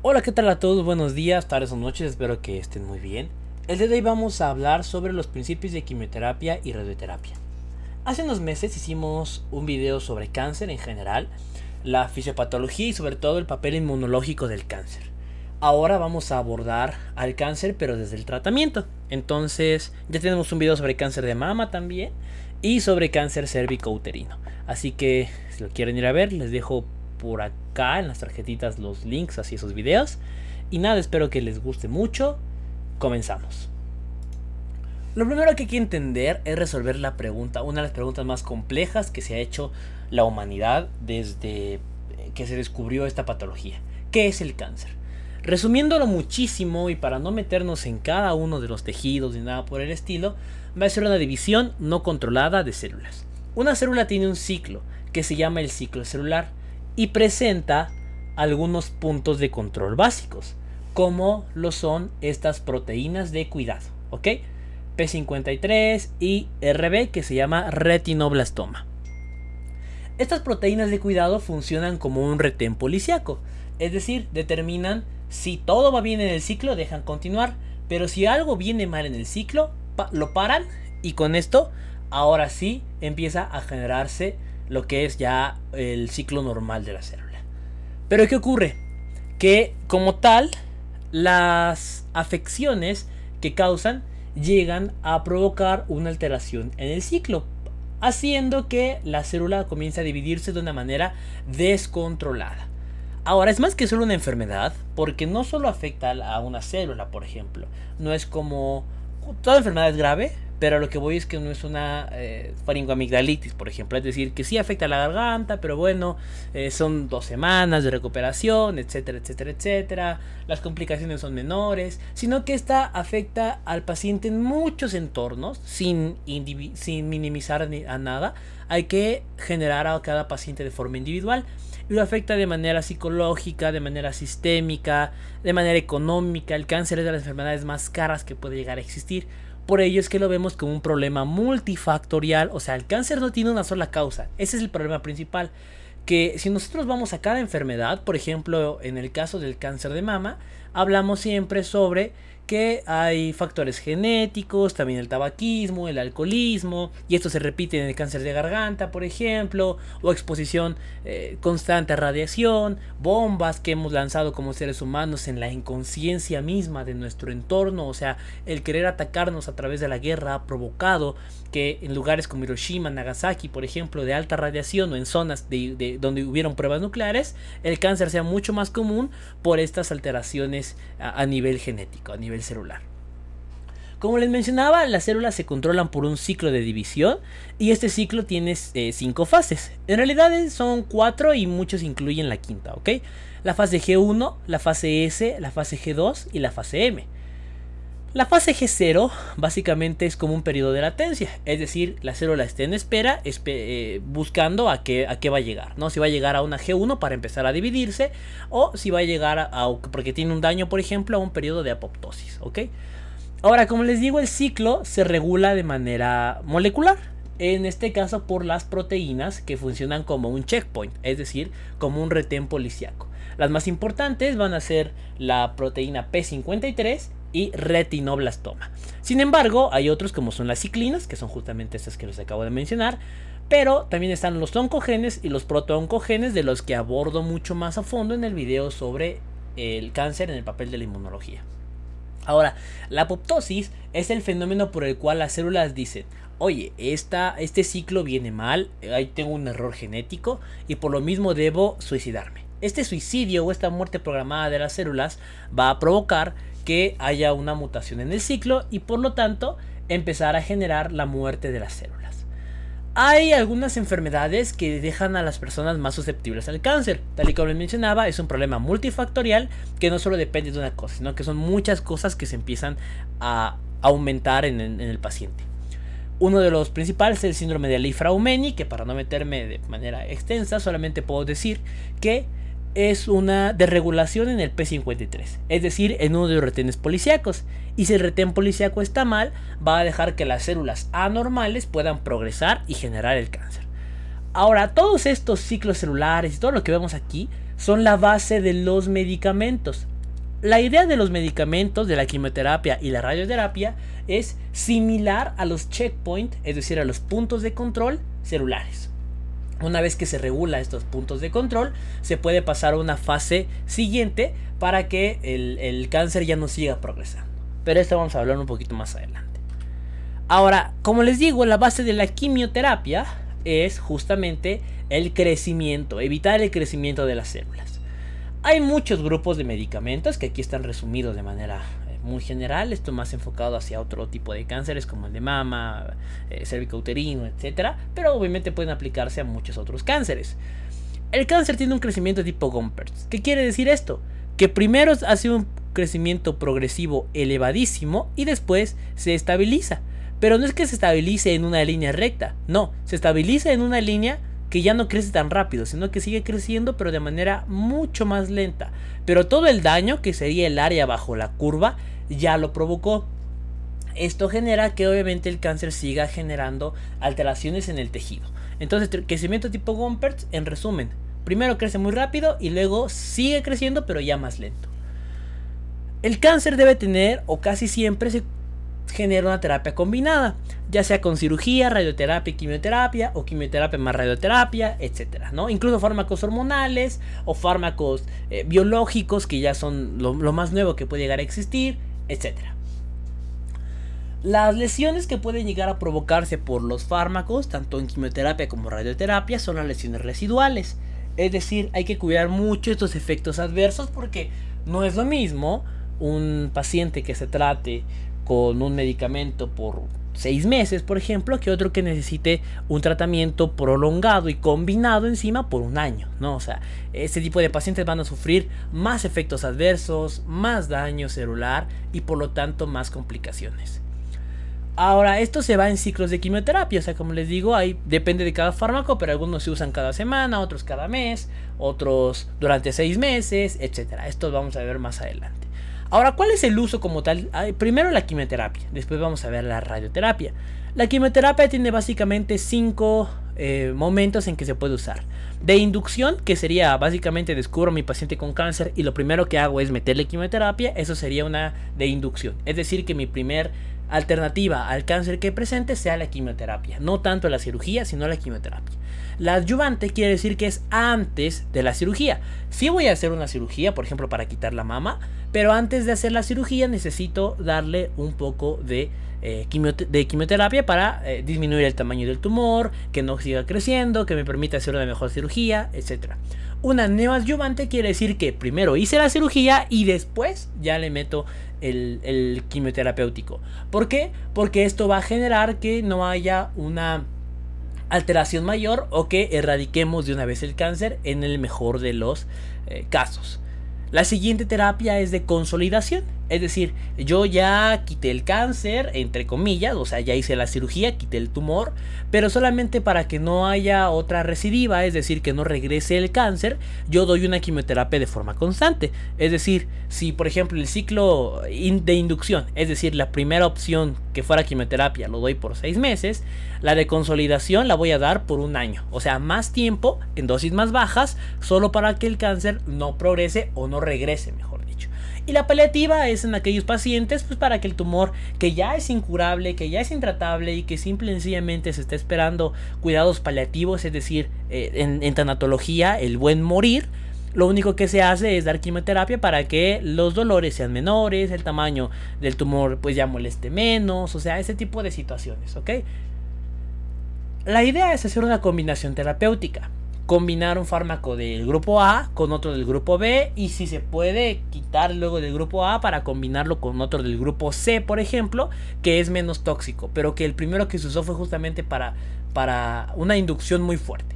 Hola, ¿qué tal a todos? Buenos días, tardes o noches, espero que estén muy bien. El día de hoy vamos a hablar sobre los principios de quimioterapia y radioterapia. Hace unos meses hicimos un video sobre cáncer en general, la fisiopatología y sobre todo el papel inmunológico del cáncer. Ahora vamos a abordar al cáncer pero desde el tratamiento. Entonces ya tenemos un video sobre cáncer de mama también y sobre cáncer cérvico-uterino. Así que si lo quieren ir a ver, les dejo por acá en las tarjetitas los links hacia esos videos. Y nada, espero que les guste mucho. Comenzamos. Lo primero que hay que entender es resolver la pregunta, una de las preguntas más complejas que se ha hecho la humanidad desde que se descubrió esta patología. ¿Qué es el cáncer? Resumiéndolo muchísimo y para no meternos en cada uno de los tejidos ni nada por el estilo, va a ser una división no controlada de células. Una célula tiene un ciclo que se llama el ciclo celular y presenta algunos puntos de control básicos, como lo son estas proteínas de cuidado, ¿ok? P53 y RB, que se llama retinoblastoma. Estas proteínas de cuidado funcionan como un retén policíaco, es decir, determinan si todo va bien en el ciclo, dejan continuar, pero si algo viene mal en el ciclo, lo paran y con esto, ahora sí, empieza a generarse lo que es ya el ciclo normal de la célula. Pero ¿qué ocurre? Que como tal, las afecciones que causan llegan a provocar una alteración en el ciclo, haciendo que la célula comience a dividirse de una manera descontrolada. Ahora, es más que solo una enfermedad, porque no solo afecta a una célula, por ejemplo. No es como... Toda enfermedad es grave, pero lo que voy es que no es una faringoamigdalitis, por ejemplo. Es decir, que sí afecta a la garganta, pero bueno, son 2 semanas de recuperación, etcétera, etcétera, etcétera. Las complicaciones son menores, sino que esta afecta al paciente en muchos entornos, sin minimizar a nada. Hay que generar a cada paciente de forma individual. Y lo afecta de manera psicológica, de manera sistémica, de manera económica. El cáncer es de las enfermedades más caras que puede llegar a existir. Por ello es que lo vemos como un problema multifactorial. O sea, el cáncer no tiene una sola causa. Ese es el problema principal. Que si nosotros vamos a cada enfermedad, por ejemplo, en el caso del cáncer de mama, hablamos siempre sobre que hay factores genéticos, también el tabaquismo, el alcoholismo, y esto se repite en el cáncer de garganta, por ejemplo, o exposición constante a radiación, bombas que hemos lanzado como seres humanos en la inconsciencia misma de nuestro entorno. O sea, el querer atacarnos a través de la guerra ha provocado que en lugares como Hiroshima, Nagasaki, por ejemplo, de alta radiación, o en zonas donde hubieron pruebas nucleares, el cáncer sea mucho más común por estas alteraciones a nivel genético, a nivel celular. Como les mencionaba, las células se controlan por un ciclo de división y este ciclo tiene 5 fases. En realidad son 4 y muchos incluyen la quinta, ¿ok? La fase G1, la fase S, la fase G2 y la fase M. La fase G0 básicamente es como un periodo de latencia, es decir, la célula está en espera, buscando a qué va a llegar, ¿no? Si va a llegar a una G1 para empezar a dividirse, o si va a llegar porque tiene un daño, por ejemplo, a un periodo de apoptosis, ¿ok? Ahora, como les digo, el ciclo se regula de manera molecular, en este caso por las proteínas que funcionan como un checkpoint, es decir, como un retén policíaco. Las más importantes van a ser la proteína P53 y retinoblastoma. Sin embargo, hay otros como son las ciclinas, que son justamente estas que les acabo de mencionar, pero también están los oncogenes y los protooncogenes, de los que abordo mucho más a fondo en el video sobre el cáncer en el papel de la inmunología. Ahora, la apoptosis es el fenómeno por el cual las células dicen: oye, este ciclo viene mal, ahí tengo un error genético y por lo mismo debo suicidarme. Este suicidio o esta muerte programada de las células va a provocar que haya una mutación en el ciclo y por lo tanto empezar a generar la muerte de las células. Hay algunas enfermedades que dejan a las personas más susceptibles al cáncer. Tal y como les mencionaba, es un problema multifactorial que no solo depende de una cosa, sino que son muchas cosas que se empiezan a aumentar en el paciente. Uno de los principales es el síndrome de Li-Fraumeni, que para no meterme de manera extensa, solamente puedo decir que es una desregulación en el P53, es decir, en uno de los retenes policíacos. Y si el retén policíaco está mal, va a dejar que las células anormales puedan progresar y generar el cáncer. Ahora, todos estos ciclos celulares y todo lo que vemos aquí son la base de los medicamentos. La idea de los medicamentos, de la quimioterapia y la radioterapia es similar a los checkpoints, es decir, a los puntos de control celulares. Una vez que se regula estos puntos de control, se puede pasar a una fase siguiente para que el cáncer ya no siga progresando. Pero esto vamos a hablar un poquito más adelante. Ahora, como les digo, la base de la quimioterapia es justamente el crecimiento, evitar el crecimiento de las células. Hay muchos grupos de medicamentos que aquí están resumidos de manera muy general, esto más enfocado hacia otro tipo de cánceres como el de mama, cervicouterino, etcétera, pero obviamente pueden aplicarse a muchos otros cánceres. El cáncer tiene un crecimiento tipo Gompertz. ¿Qué quiere decir esto? Que primero hace un crecimiento progresivo elevadísimo y después se estabiliza. Pero no es que se estabilice en una línea recta, no, se estabiliza en una línea que ya no crece tan rápido, sino que sigue creciendo pero de manera mucho más lenta. Pero todo el daño, que sería el área bajo la curva, ya lo provocó. Esto genera que obviamente el cáncer siga generando alteraciones en el tejido. Entonces, el crecimiento tipo Gompertz, en resumen, primero crece muy rápido y luego sigue creciendo pero ya más lento. El cáncer debe tener, o casi siempre se genera, una terapia combinada, ya sea con cirugía, radioterapia y quimioterapia, o quimioterapia más radioterapia, etcétera, ¿no? Incluso fármacos hormonales o fármacos biológicos, que ya son lo más nuevo que puede llegar a existir, etcétera. Las lesiones que pueden llegar a provocarse por los fármacos, tanto en quimioterapia como radioterapia, son las lesiones residuales. Es decir, hay que cuidar mucho estos efectos adversos, porque no es lo mismo un paciente que se trate con un medicamento por 6 meses, por ejemplo, que otro que necesite un tratamiento prolongado y combinado encima por un año, ¿no? O sea, este tipo de pacientes van a sufrir más efectos adversos, más daño celular y por lo tanto más complicaciones. Ahora, esto se va en ciclos de quimioterapia, o sea, como les digo, depende de cada fármaco, pero algunos se usan cada semana, otros cada mes, otros durante 6 meses, etcétera. Esto lo vamos a ver más adelante. Ahora, ¿cuál es el uso como tal? Primero la quimioterapia, después vamos a ver la radioterapia. La quimioterapia tiene básicamente 5 momentos en que se puede usar. De inducción, que sería básicamente descubro a mi paciente con cáncer y lo primero que hago es meterle quimioterapia. Eso sería una de inducción, es decir, que mi primer alternativa al cáncer que presente sea la quimioterapia, no tanto la cirugía, sino la quimioterapia. La adyuvante quiere decir que es antes de la cirugía. Sí voy a hacer una cirugía, por ejemplo, para quitar la mama, pero antes de hacer la cirugía necesito darle un poco de quimioterapia para disminuir el tamaño del tumor, que no siga creciendo, que me permita hacer una mejor cirugía, etc. Una neoadyuvante quiere decir que primero hice la cirugía y después ya le meto el quimioterapéutico. ¿Por qué? Porque esto va a generar que no haya una alteración mayor o que erradiquemos de una vez el cáncer en el mejor de los casos. La siguiente terapia es de consolidación, es decir, yo ya quité el cáncer, entre comillas, o sea, ya hice la cirugía, quité el tumor, pero solamente para que no haya otra recidiva, es decir, que no regrese el cáncer, yo doy una quimioterapia de forma constante. Es decir, si por ejemplo el ciclo de inducción, es decir, la primera opción que fuera quimioterapia, lo doy por 6 meses, la de consolidación la voy a dar por un año, o sea, más tiempo en dosis más bajas, solo para que el cáncer no progrese o no regrese, mejor dicho. Y la paliativa es en aquellos pacientes, pues para que el tumor que ya es incurable, que ya es intratable y que simple y sencillamente se está esperando cuidados paliativos, es decir, en tanatología, el buen morir, lo único que se hace es dar quimioterapia para que los dolores sean menores, el tamaño del tumor pues ya moleste menos, o sea, ese tipo de situaciones, ¿ok? La idea es hacer una combinación terapéutica. Combinar un fármaco del grupo A con otro del grupo B, y si se puede quitar luego del grupo A para combinarlo con otro del grupo C, por ejemplo, que es menos tóxico, pero que el primero que se usó fue justamente para una inducción muy fuerte.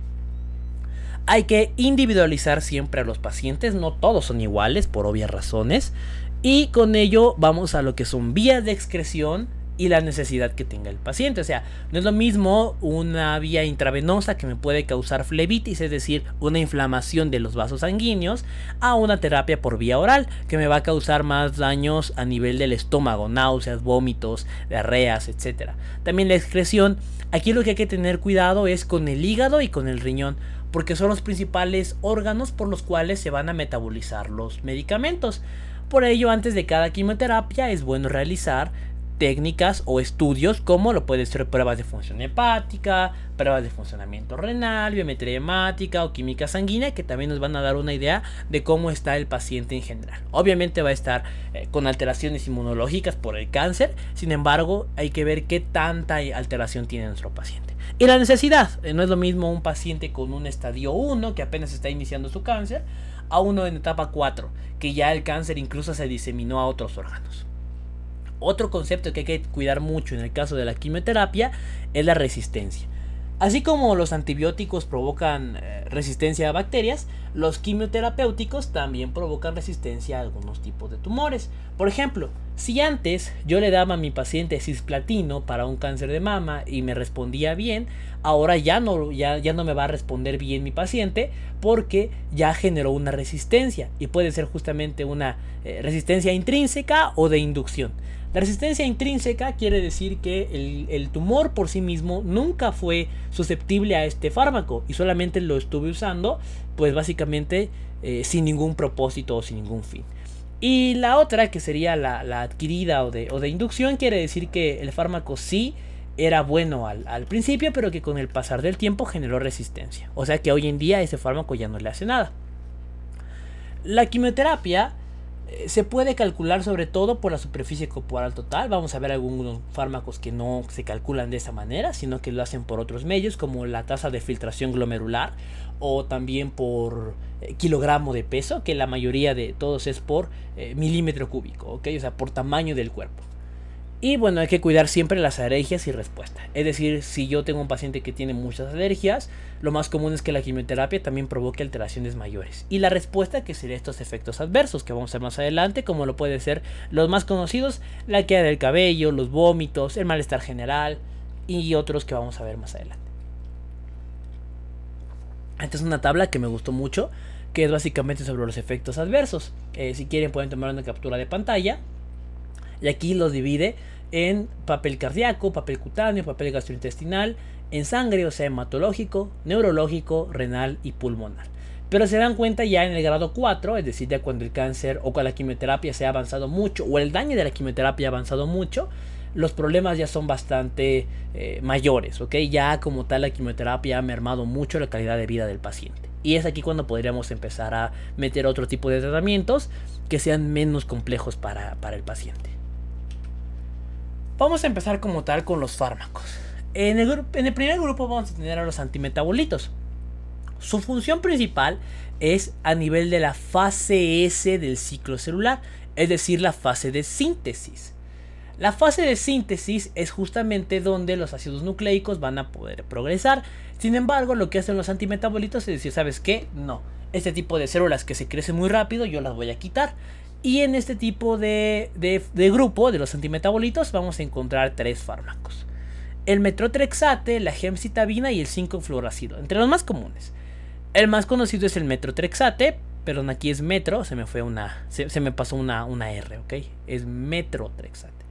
Hay que individualizar siempre a los pacientes, no todos son iguales por obvias razones, y con ello vamos a lo que son vías de excreción y la necesidad que tenga el paciente. O sea, no es lo mismo una vía intravenosa que me puede causar flebitis, es decir, una inflamación de los vasos sanguíneos, a una terapia por vía oral que me va a causar más daños a nivel del estómago, náuseas, vómitos, diarreas, etc. También la excreción, aquí lo que hay que tener cuidado es con el hígado y con el riñón, porque son los principales órganos por los cuales se van a metabolizar los medicamentos. Por ello, antes de cada quimioterapia es bueno realizar técnicas o estudios como lo puede ser pruebas de función hepática, pruebas de funcionamiento renal, biometría hemática o química sanguínea, que también nos van a dar una idea de cómo está el paciente en general. Obviamente va a estar con alteraciones inmunológicas por el cáncer, sin embargo hay que ver qué tanta alteración tiene nuestro paciente. Y la necesidad, no es lo mismo un paciente con un estadio 1 que apenas está iniciando su cáncer, a uno en etapa 4, que ya el cáncer incluso se diseminó a otros órganos. Otro concepto que hay que cuidar mucho en el caso de la quimioterapia es la resistencia. Así como los antibióticos provocan resistencia a bacterias, los quimioterapéuticos también provocan resistencia a algunos tipos de tumores. Por ejemplo, si antes yo le daba a mi paciente cisplatino para un cáncer de mama y me respondía bien, ahora ya no me va a responder bien mi paciente porque ya generó una resistencia, y puede ser justamente una resistencia intrínseca o de inducción. La resistencia intrínseca quiere decir que el tumor por sí mismo nunca fue susceptible a este fármaco y solamente lo estuve usando pues básicamente sin ningún propósito o sin ningún fin. Y la otra, que sería la adquirida o de inducción, quiere decir que el fármaco sí era bueno al principio, pero que con el pasar del tiempo generó resistencia. O sea que hoy en día ese fármaco ya no le hace nada. La quimioterapia se puede calcular sobre todo por la superficie corporal total. Vamos a ver algunos fármacos que no se calculan de esa manera, sino que lo hacen por otros medios, como la tasa de filtración glomerular o también por kilogramo de peso, que la mayoría de todos es por milímetro cúbico, ¿ok? O sea, por tamaño del cuerpo. Y bueno, hay que cuidar siempre las alergias y respuesta. Es decir, si yo tengo un paciente que tiene muchas alergias, lo más común es que la quimioterapia también provoque alteraciones mayores. Y la respuesta, que sería estos efectos adversos que vamos a ver más adelante, como lo puede ser los más conocidos, la caída del cabello, los vómitos, el malestar general y otros que vamos a ver más adelante. Esta es una tabla que me gustó mucho, que es básicamente sobre los efectos adversos. Si quieren pueden tomar una captura de pantalla. Y aquí los divide en papel cardíaco, papel cutáneo, papel gastrointestinal, en sangre, o sea, hematológico, neurológico, renal y pulmonar. Pero se dan cuenta ya en el grado 4, es decir, ya cuando el cáncer o cuando la quimioterapia se ha avanzado mucho, o el daño de la quimioterapia ha avanzado mucho, los problemas ya son bastante mayores, ¿ok? Ya como tal la quimioterapia ha mermado mucho la calidad de vida del paciente. Y es aquí cuando podríamos empezar a meter otro tipo de tratamientos que sean menos complejos para el paciente. Vamos a empezar como tal con los fármacos. En el primer grupo vamos a tener a los antimetabolitos. Su función principal es a nivel de la fase S del ciclo celular, es decir, la fase de síntesis. La fase de síntesis es justamente donde los ácidos nucleicos van a poder progresar. Sin embargo, lo que hacen los antimetabolitos es decir, ¿sabes qué? No, este tipo de células que se crecen muy rápido yo las voy a quitar. Y en este tipo de grupo de los antimetabolitos vamos a encontrar tres fármacos: el metotrexate, la gemcitabina y el 5-fluoracilo, entre los más comunes. El más conocido es el metotrexate, perdón, aquí es metro, se me pasó una R, ¿ok? Es metotrexate.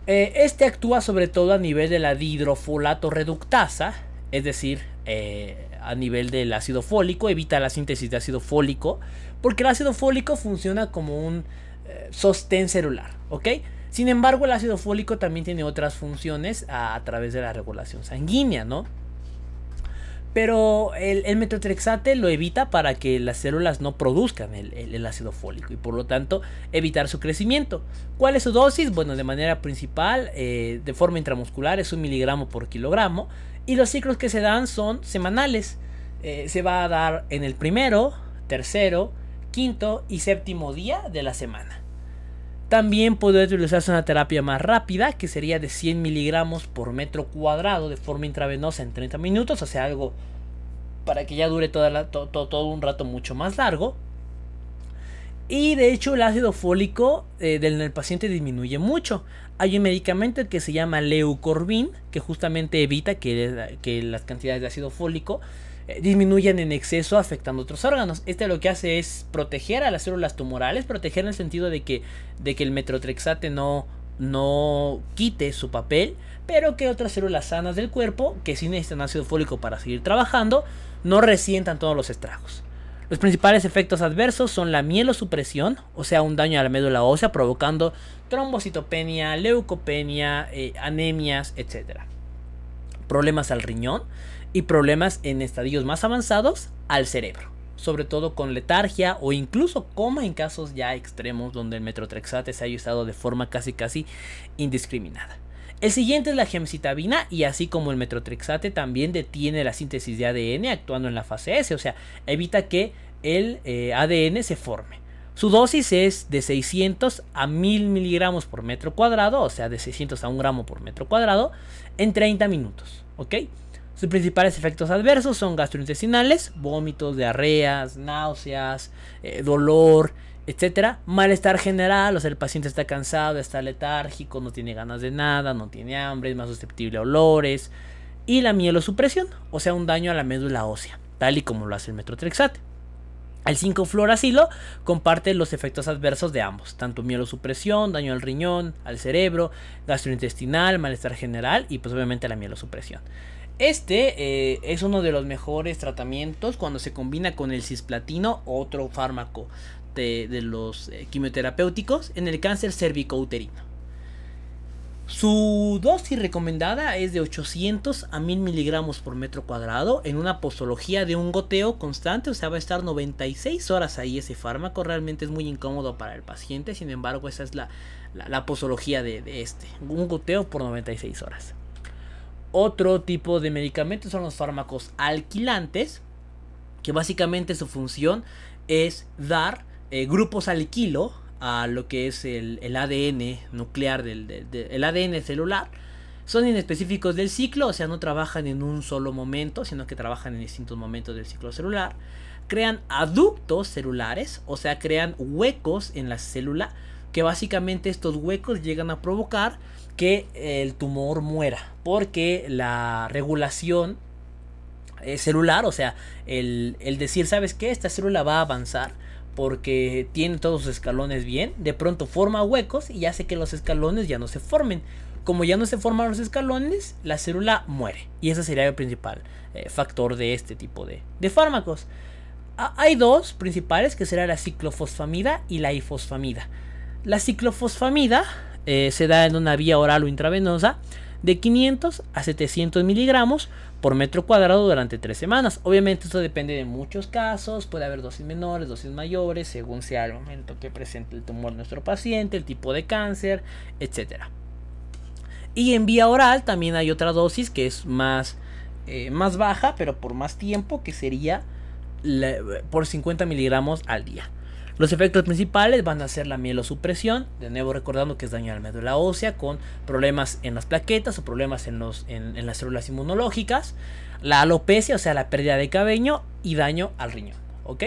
Este actúa sobre todo a nivel de la dihidrofolato reductasa, es decir, a nivel del ácido fólico, evita la síntesis de ácido fólico, porque el ácido fólico funciona como un sostén celular, ¿ok? Sin embargo, el ácido fólico también tiene otras funciones a través de la regulación sanguínea, ¿no? Pero el metotrexate lo evita para que las células no produzcan el ácido fólico y por lo tanto evitar su crecimiento. ¿Cuál es su dosis? Bueno, de manera principal, de forma intramuscular, es 1 miligramo por kilogramo. Y los ciclos que se dan son semanales. Se va a dar en el primero, tercero, quinto y séptimo día de la semana. También puede utilizarse una terapia más rápida, que sería de 100 miligramos por metro cuadrado de forma intravenosa en 30 minutos, o sea, algo para que ya dure todo un rato mucho más largo. Y de hecho el ácido fólico del paciente disminuye mucho. Hay un medicamento que se llama Leucorbin, que justamente evita que las cantidades de ácido fólico disminuyan en exceso, afectando otros órganos. Este lo que hace es proteger a las células tumorales, proteger en el sentido de que el metotrexate no quite su papel, pero que otras células sanas del cuerpo, que sí necesitan ácido fólico para seguir trabajando, no resientan todos los estragos. Los principales efectos adversos son la mielosupresión, o sea, un daño a la médula ósea provocando trombocitopenia, leucopenia, anemias, etc. Problemas al riñón y problemas en estadios más avanzados al cerebro, sobre todo con letargia o incluso coma en casos ya extremos donde el metotrexate se haya usado de forma casi indiscriminada. El siguiente es la gemcitabina, y así como el metotrexate también detiene la síntesis de ADN actuando en la fase S, o sea, evita que el ADN se forme. Su dosis es de 600 a 1000 miligramos por metro cuadrado, o sea, de 600 a 1 gramo por metro cuadrado, en 30 minutos, ¿ok? Sus principales efectos adversos son gastrointestinales, vómitos, diarreas, náuseas, dolor, etcétera. Malestar general, o sea, el paciente está cansado, está letárgico, no tiene ganas de nada, no tiene hambre, es más susceptible a olores. Y la mielosupresión, o sea, un daño a la médula ósea, tal y como lo hace el metotrexate. El 5-fluoracilo comparte los efectos adversos de ambos, tanto mielosupresión, daño al riñón, al cerebro, gastrointestinal, malestar general y pues obviamente la mielosupresión. Este es uno de los mejores tratamientos cuando se combina con el cisplatino, otro fármaco de los quimioterapéuticos, en el cáncer cervicouterino. Su dosis recomendada es de 800 a 1000 miligramos por metro cuadrado en una posología de un goteo constante, o sea, va a estar 96 horas ahí ese fármaco. Realmente es muy incómodo para el paciente, sin embargo esa es la posología de este, un goteo por 96 horas. Otro tipo de medicamentos son los fármacos alquilantes, que básicamente su función es dar grupos alquilo a lo que es el ADN nuclear, el ADN celular. Son inespecíficos del ciclo, o sea, no trabajan en un solo momento, sino que trabajan en distintos momentos del ciclo celular. Crean aductos celulares, o sea, crean huecos en la célula, que básicamente estos huecos llegan a provocar que el tumor muera, porque la regulación celular, o sea, el decir, ¿sabes qué? Esta célula va a avanzar porque tiene todos sus escalones bien, de pronto forma huecos y hace que los escalones ya no se formen. Como ya no se forman los escalones, la célula muere, y ese sería el principal factor de este tipo de fármacos. Hay dos principales, que será la ciclofosfamida y la ifosfamida. La ciclofosfamida se da en una vía oral o intravenosa de 500 a 700 miligramos por metro cuadrado durante 3 semanas. Obviamente esto depende de muchos casos, puede haber dosis menores, dosis mayores, según sea el momento que presente el tumor nuestro paciente, el tipo de cáncer, etc. Y en vía oral también hay otra dosis que es más baja, pero por más tiempo, que sería por 50 miligramos al día. Los efectos principales van a ser la mielosupresión, de nuevo recordando que es daño a la médula ósea con problemas en las plaquetas o problemas en las células inmunológicas, la alopecia, o sea, la pérdida de cabello, y daño al riñón, ¿ok?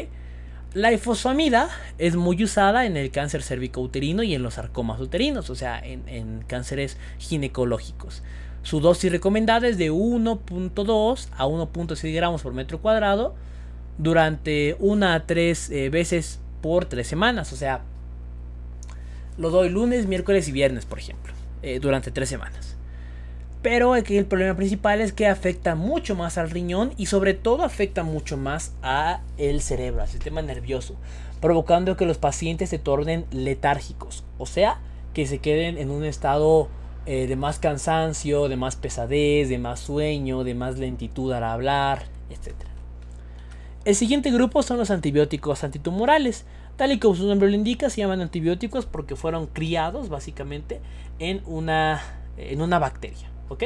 La ifosfamida es muy usada en el cáncer cervicouterino y en los sarcomas uterinos, o sea, en cánceres ginecológicos. Su dosis recomendada es de 1.2 a 1.6 gramos por metro cuadrado durante 1 a 3 veces por 3 semanas, o sea, lo doy lunes, miércoles y viernes, por ejemplo, durante 3 semanas. Pero aquí el problema principal es que afecta mucho más al riñón y sobre todo afecta mucho más a el cerebro, al sistema nervioso, provocando que los pacientes se tornen letárgicos, o sea, que se queden en un estado de más cansancio, de más pesadez, de más sueño, de más lentitud al hablar, etc. El siguiente grupo son los antibióticos antitumorales. Tal y como su nombre lo indica, se llaman antibióticos porque fueron criados básicamente en una bacteria, ¿ok?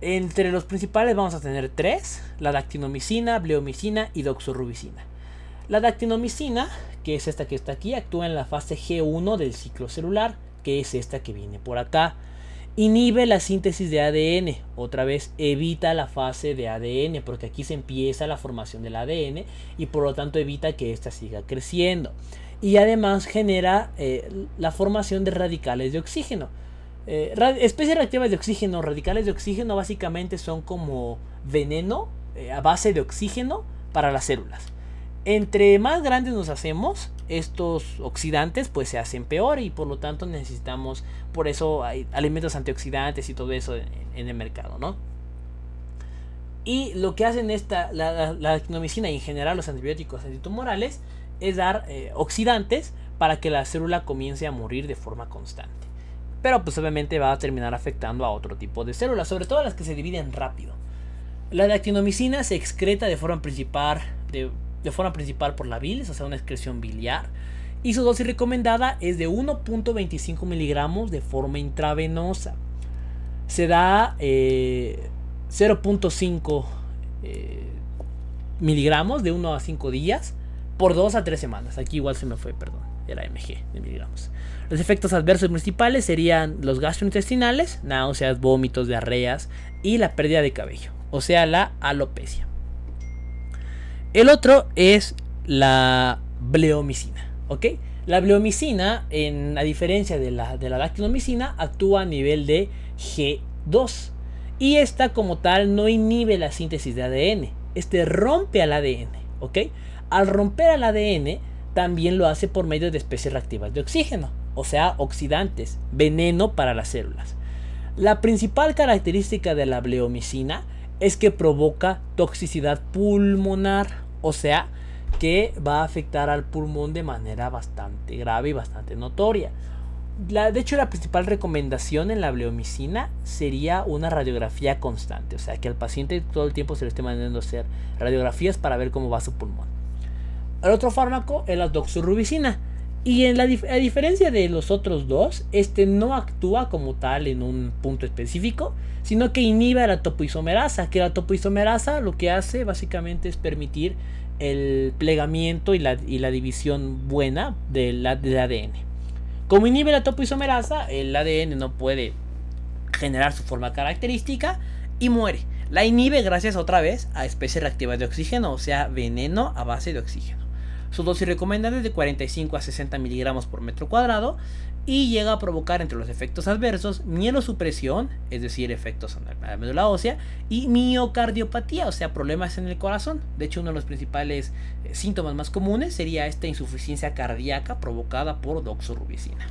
Entre los principales vamos a tener 3, la dactinomicina, bleomicina y doxorubicina. La dactinomicina, que es esta que está aquí, actúa en la fase G1 del ciclo celular, que es esta que viene por acá. Inhibe la síntesis de ADN, otra vez evita la fase de ADN, porque aquí se empieza la formación del ADN y por lo tanto evita que ésta siga creciendo. Y además genera la formación de radicales de oxígeno. Especies reactivas de oxígeno, radicales de oxígeno básicamente son como veneno a base de oxígeno para las células. Entre más grandes nos hacemos, estos oxidantes pues se hacen peor y por lo tanto necesitamos, por eso hay alimentos antioxidantes y todo eso en el mercado, ¿no? Y lo que hacen la actinomicina y en general los antibióticos antitumorales es dar oxidantes para que la célula comience a morir de forma constante. Pero pues obviamente va a terminar afectando a otro tipo de células, sobre todo las que se dividen rápido. La actinomicina se excreta de forma principal por la bilis, o sea, una excreción biliar. Y su dosis recomendada es de 1.25 miligramos de forma intravenosa. Se da 0.5 miligramos de 1 a 5 días por 2 a 3 semanas. Aquí igual se me fue, perdón, era mg de miligramos. Los efectos adversos principales serían los gastrointestinales, náuseas, vómitos, diarreas y la pérdida de cabello, o sea, la alopecia. El otro es la bleomicina, ¿ok? La bleomicina, a diferencia de la actinomicina, actúa a nivel de G2. Y esta como tal no inhibe la síntesis de ADN. Este rompe al ADN, ¿ok? Al romper al ADN también lo hace por medio de especies reactivas de oxígeno, o sea, oxidantes, veneno para las células. La principal característica de la bleomicina es que provoca toxicidad pulmonar, o sea, que va a afectar al pulmón de manera bastante grave y bastante notoria. De hecho, la principal recomendación en la bleomicina sería una radiografía constante, o sea, que al paciente todo el tiempo se le esté mandando hacer radiografías para ver cómo va su pulmón. El otro fármaco es la doxorubicina, y a diferencia de los otros dos, este no actúa como tal en un punto específico, sino que inhibe la topoisomerasa, que la topoisomerasa lo que hace básicamente es permitir el plegamiento y la división buena del ADN. Como inhibe la topoisomerasa, el ADN no puede generar su forma característica y muere. La inhibe gracias otra vez a especies reactivas de oxígeno, o sea, veneno a base de oxígeno. Su dosis recomendada es de 45 a 60 miligramos por metro cuadrado y llega a provocar entre los efectos adversos mielosupresión, es decir, efectos en la médula ósea, y miocardiopatía, o sea, problemas en el corazón. De hecho, uno de los principales síntomas más comunes sería esta insuficiencia cardíaca provocada por doxorubicina.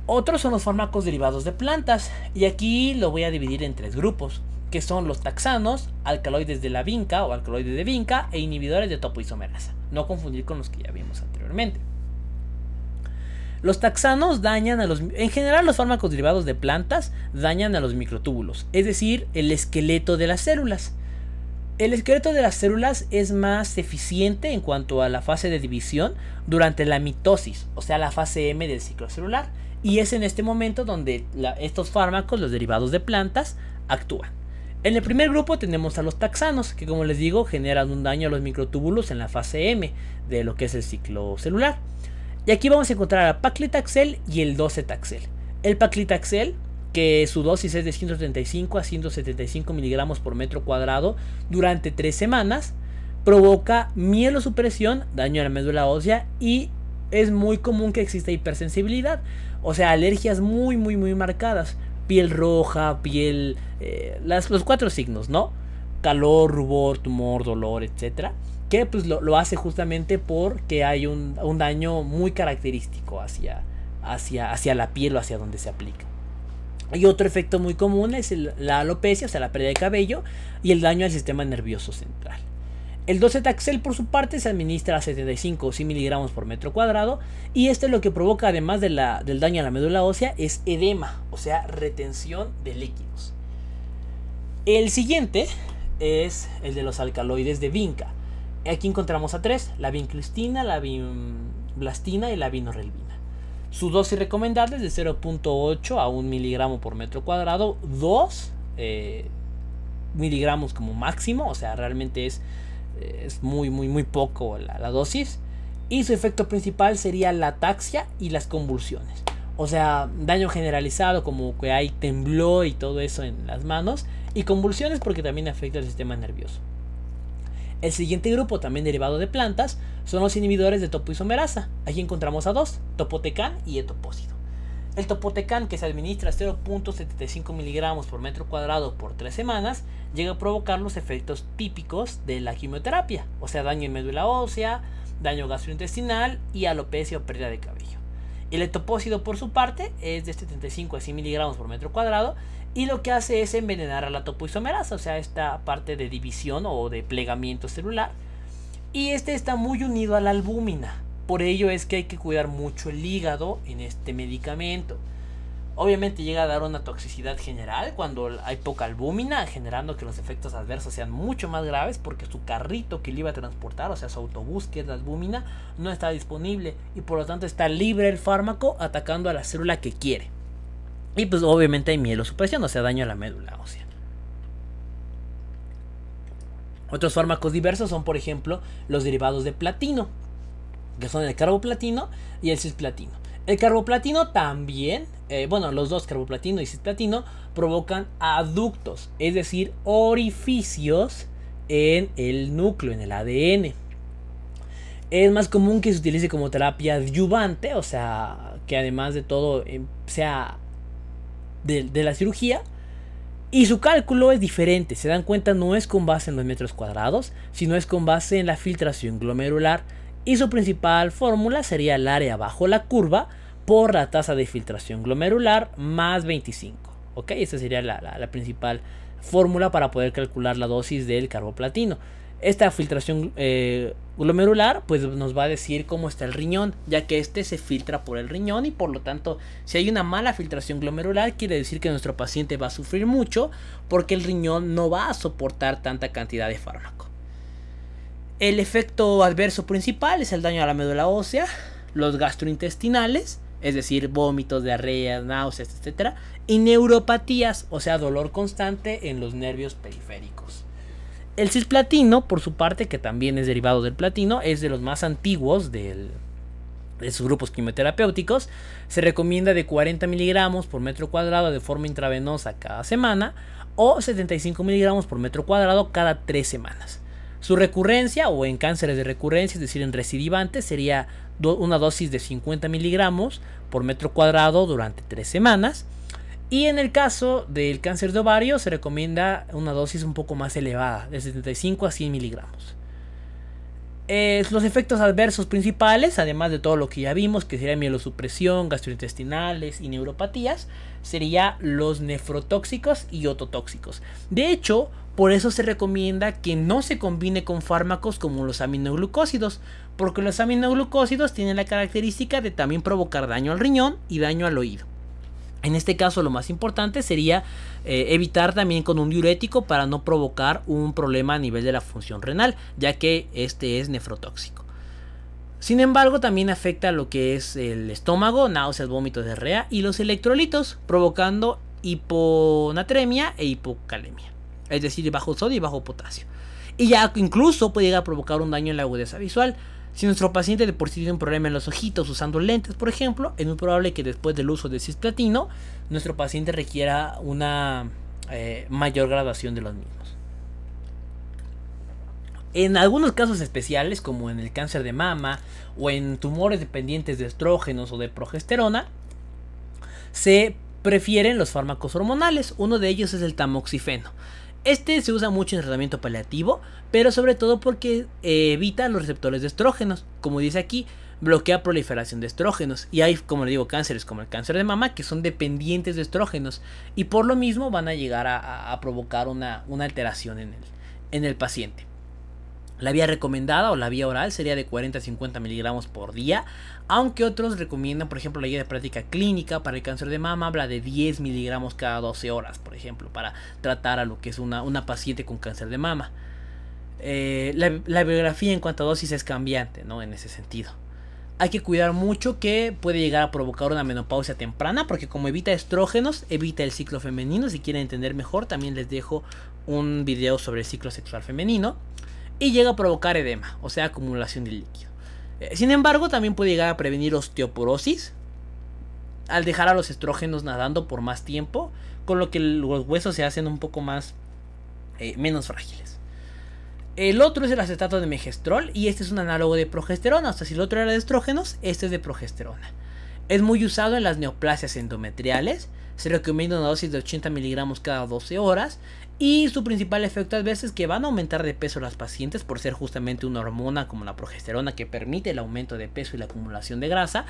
Otros son los fármacos derivados de plantas, y aquí lo voy a dividir en 3 grupos, que son los taxanos, alcaloides de la vinca o alcaloides de vinca e inhibidores de topoisomerasa. No confundir con los que ya vimos anteriormente. Los taxanos dañan en general los fármacos derivados de plantas dañan a los microtúbulos, es decir, el esqueleto de las células. El esqueleto de las células es más eficiente en cuanto a la fase de división durante la mitosis, o sea, la fase M del ciclo celular, y es en este momento donde estos fármacos, los derivados de plantas, actúan. En el primer grupo tenemos a los taxanos, que como les digo, generan un daño a los microtúbulos en la fase M de lo que es el ciclo celular. Y aquí vamos a encontrar a paclitaxel y el docetaxel. El paclitaxel, que su dosis es de 135 a 175 miligramos por metro cuadrado durante 3 semanas, provoca mielosupresión, daño a la médula ósea y es muy común que exista hipersensibilidad, o sea, alergias muy marcadas. Piel roja, los 4 signos, ¿no? Calor, rubor, tumor, dolor, etcétera. Que pues lo hace justamente porque hay un daño muy característico hacia la piel o hacia donde se aplica. Y otro efecto muy común es la alopecia, o sea, la pérdida de cabello y el daño al sistema nervioso central. El docetaxel por su parte se administra a 75 o 100 miligramos por metro cuadrado y lo que provoca además del daño a la médula ósea es edema, o sea, retención de líquidos. El siguiente es el de los alcaloides de vinca. Aquí encontramos a 3, la vincristina, la vinblastina y la vinorelbina. Su dosis recomendada es de 0.8 a 1 miligramo por metro cuadrado, 2 miligramos como máximo, o sea, realmente es muy poco la dosis. Y su efecto principal sería la ataxia y las convulsiones, o sea, daño generalizado, como que hay temblor y todo eso en las manos, y convulsiones porque también afecta el sistema nervioso. El siguiente grupo, también derivado de plantas, son los inhibidores de topoisomerasa. Aquí encontramos a 2, topotecan y etopósido. El topotecan, que se administra 0.75 miligramos por metro cuadrado por 3 semanas, llega a provocar los efectos típicos de la quimioterapia, o sea, daño en médula ósea, daño gastrointestinal y alopecia o pérdida de cabello. El etopósido, por su parte, es de 75 a 100 miligramos por metro cuadrado y lo que hace es envenenar a la topoisomerasa, o sea, esta parte de división o de plegamiento celular, y este está muy unido a la albúmina. Por ello es que hay que cuidar mucho el hígado en este medicamento. Obviamente llega a dar una toxicidad general cuando hay poca albúmina, generando que los efectos adversos sean mucho más graves, porque su carrito que le iba a transportar, o sea su autobús que es la albúmina, no está disponible y por lo tanto está libre el fármaco atacando a la célula que quiere. Y pues obviamente hay mielosupresión, o sea daño a la médula ósea. Otros fármacos diversos son, por ejemplo, los derivados de platino, que son el carboplatino y el cisplatino. El carboplatino también, los dos, carboplatino y cisplatino, provocan aductos, es decir, orificios en el núcleo, en el ADN. Es más común que se utilice como terapia adyuvante, o sea, que además de todo sea de la cirugía. Y su cálculo es diferente, se dan cuenta, no es con base en los metros cuadrados, sino es con base en la filtración glomerular. Y su principal fórmula sería el área bajo la curva por la tasa de filtración glomerular más 25. ¿Ok? Esa sería la principal fórmula para poder calcular la dosis del carboplatino. Esta filtración glomerular pues nos va a decir cómo está el riñón, ya que este se filtra por el riñón y por lo tanto si hay una mala filtración glomerular quiere decir que nuestro paciente va a sufrir mucho porque el riñón no va a soportar tanta cantidad de fármaco. El efecto adverso principal es el daño a la médula ósea, los gastrointestinales, es decir, vómitos, diarreas, náuseas, etc. Y neuropatías, o sea, dolor constante en los nervios periféricos. El cisplatino, por su parte, que también es derivado del platino, es de los más antiguos de sus grupos quimioterapéuticos. Se recomienda de 40 miligramos por metro cuadrado de forma intravenosa cada semana o 75 miligramos por metro cuadrado cada 3 semanas. Su recurrencia o en cánceres de recurrencia, es decir, en recidivantes, sería una dosis de 50 miligramos por metro cuadrado durante 3 semanas. Y en el caso del cáncer de ovario se recomienda una dosis un poco más elevada, de 75 a 100 miligramos. Los efectos adversos principales, además de todo lo que ya vimos, que sería mielosupresión, gastrointestinales y neuropatías, serían los nefrotóxicos y ototóxicos. De hecho, por eso se recomienda que no se combine con fármacos como los aminoglucósidos, porque los aminoglucósidos tienen la característica de también provocar daño al riñón y daño al oído. En este caso lo más importante sería evitar también con un diurético para no provocar un problema a nivel de la función renal, ya que este es nefrotóxico. Sin embargo, también afecta lo que es el estómago, náuseas, vómitos, diarrea y los electrolitos, provocando hiponatremia e hipocalemia, es decir, bajo sodio y bajo potasio. Y ya incluso puede llegar a provocar un daño en la agudeza visual. Si nuestro paciente de por sí tiene un problema en los ojitos usando lentes, por ejemplo, es muy probable que después del uso de cisplatino, nuestro paciente requiera una mayor graduación de los mismos. En algunos casos especiales, como en el cáncer de mama o en tumores dependientes de estrógenos o de progesterona, se prefieren los fármacos hormonales. Uno de ellos es el tamoxifeno. Este se usa mucho en tratamiento paliativo, pero sobre todo porque evita los receptores de estrógenos. Como dice aquí, bloquea proliferación de estrógenos. Y hay, como le digo, cánceres como el cáncer de mama que son dependientes de estrógenos. Y por lo mismo van a llegar a provocar una alteración en el paciente. La vía recomendada o la vía oral sería de 40 a 50 miligramos por día, aunque otros recomiendan, por ejemplo, la guía de práctica clínica para el cáncer de mama habla de 10 miligramos cada 12 horas, por ejemplo, para tratar a lo que es una paciente con cáncer de mama. La bibliografía en cuanto a dosis es cambiante, ¿no? En ese sentido. Hay que cuidar mucho que puede llegar a provocar una menopausia temprana, porque como evita estrógenos, evita el ciclo femenino. Si quieren entender mejor, también les dejo un video sobre el ciclo sexual femenino. Y llega a provocar edema, o sea, acumulación de líquido. Sin embargo, también puede llegar a prevenir osteoporosis al dejar a los estrógenos nadando por más tiempo, con lo que los huesos se hacen un poco más menos frágiles. El otro es el acetato de megestrol y este es un análogo de progesterona. O sea, si el otro era de estrógenos, este es de progesterona. Es muy usado en las neoplasias endometriales. Se recomienda una dosis de 80 miligramos cada 12 horas. Y su principal efecto adverso es que van a aumentar de peso las pacientes por ser justamente una hormona como la progesterona que permite el aumento de peso y la acumulación de grasa.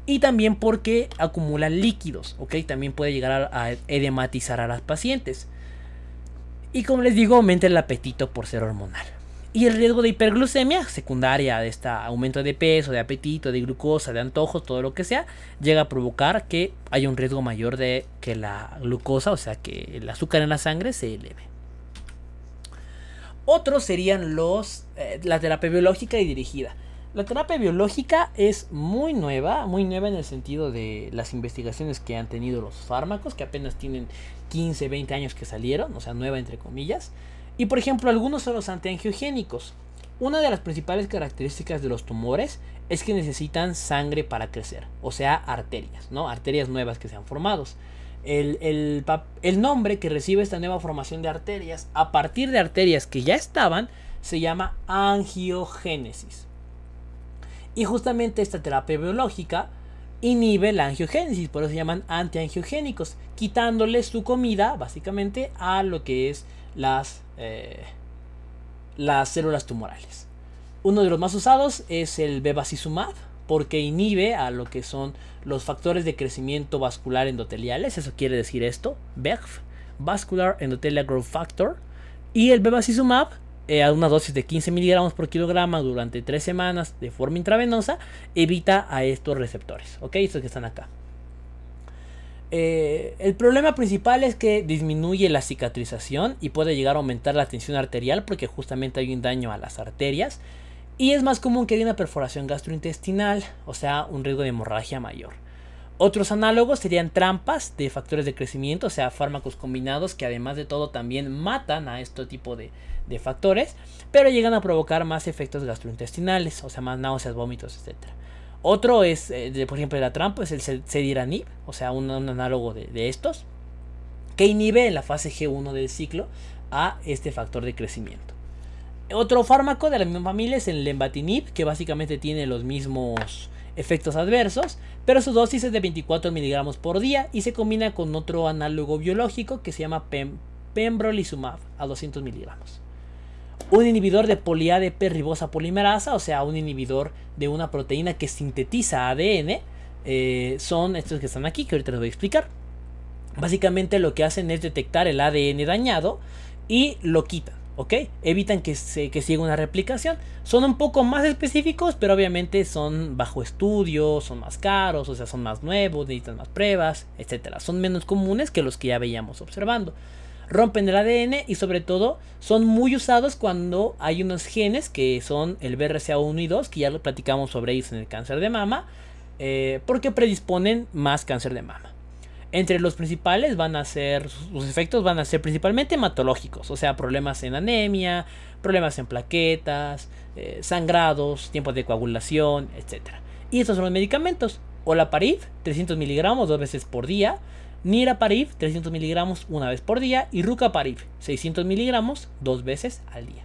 y también porque acumula líquidos, ¿ok? También puede llegar a edematizar a las pacientes. Y como les digo, aumenta el apetito por ser hormonal. Y el riesgo de hiperglucemia secundaria de este aumento de peso, de apetito, de glucosa, de antojos, todo lo que sea, llega a provocar que haya un riesgo mayor de que la glucosa, o sea que el azúcar en la sangre se eleve. Otros serían la terapia biológica y dirigida. La terapia biológica es muy nueva en el sentido de las investigaciones que han tenido los fármacos, que apenas tienen 15, 20 años que salieron, o sea, nueva entre comillas. Y por ejemplo, algunos son los antiangiogénicos. Una de las principales características de los tumores es que necesitan sangre para crecer, o sea, arterias, ¿no? Arterias nuevas que se han formado. El nombre que recibe esta nueva formación de arterias a partir de arterias que ya estaban se llama angiogénesis. Y justamente esta terapia biológica inhibe la angiogénesis, por eso se llaman antiangiogénicos, quitándole su comida básicamente a lo que es las células tumorales. Uno de los más usados es el bevacizumab, porque inhibe a lo que son los factores de crecimiento vascular endoteliales. Eso quiere decir esto, VEGF, Vascular Endothelial Growth Factor. Y el bevacizumab, a una dosis de 15 miligramos por kilogramo durante 3 semanas de forma intravenosa, evita a estos receptores, ¿ok? Estos que están acá. El problema principal es que disminuye la cicatrización y puede llegar a aumentar la tensión arterial porque justamente hay un daño a las arterias. Y es más común que haya una perforación gastrointestinal, o sea, un riesgo de hemorragia mayor. Otros análogos serían trampas de factores de crecimiento, o sea, fármacos combinados que además de todo también matan a este tipo de factores, pero llegan a provocar más efectos gastrointestinales, o sea, más náuseas, vómitos, etc. Otro es, por ejemplo, de la trampa es el cediranib, o sea, un análogo de estos, que inhibe en la fase G1 del ciclo a este factor de crecimiento. Otro fármaco de la misma familia es el lenvatinib, que básicamente tiene los mismos efectos adversos, pero su dosis es de 24 miligramos por día y se combina con otro análogo biológico que se llama pembrolizumab a 200 miligramos. Un inhibidor de poliADP ribosa polimerasa, o sea, un inhibidor de una proteína que sintetiza ADN, son estos que están aquí, que ahorita les voy a explicar. Básicamente lo que hacen es detectar el ADN dañado y lo quitan, ¿ok? Evitan que siga una replicación. Son un poco más específicos, pero obviamente son bajo estudio, son más caros, o sea, son más nuevos, necesitan más pruebas, etc. Son menos comunes que los que ya veíamos observando. Rompen el ADN y sobre todo son muy usados cuando hay unos genes que son el BRCA1 y 2, que ya lo platicamos sobre ellos en el cáncer de mama, porque predisponen más cáncer de mama. Entre los principales sus efectos van a ser principalmente hematológicos, o sea, problemas en anemia, problemas en plaquetas, sangrados, tiempos de coagulación, etc. Y estos son los medicamentos: olaparib, 300 miligramos 2 veces por día, niraparib, 300 miligramos 1 vez por día, y rucaparib, 600 miligramos 2 veces al día.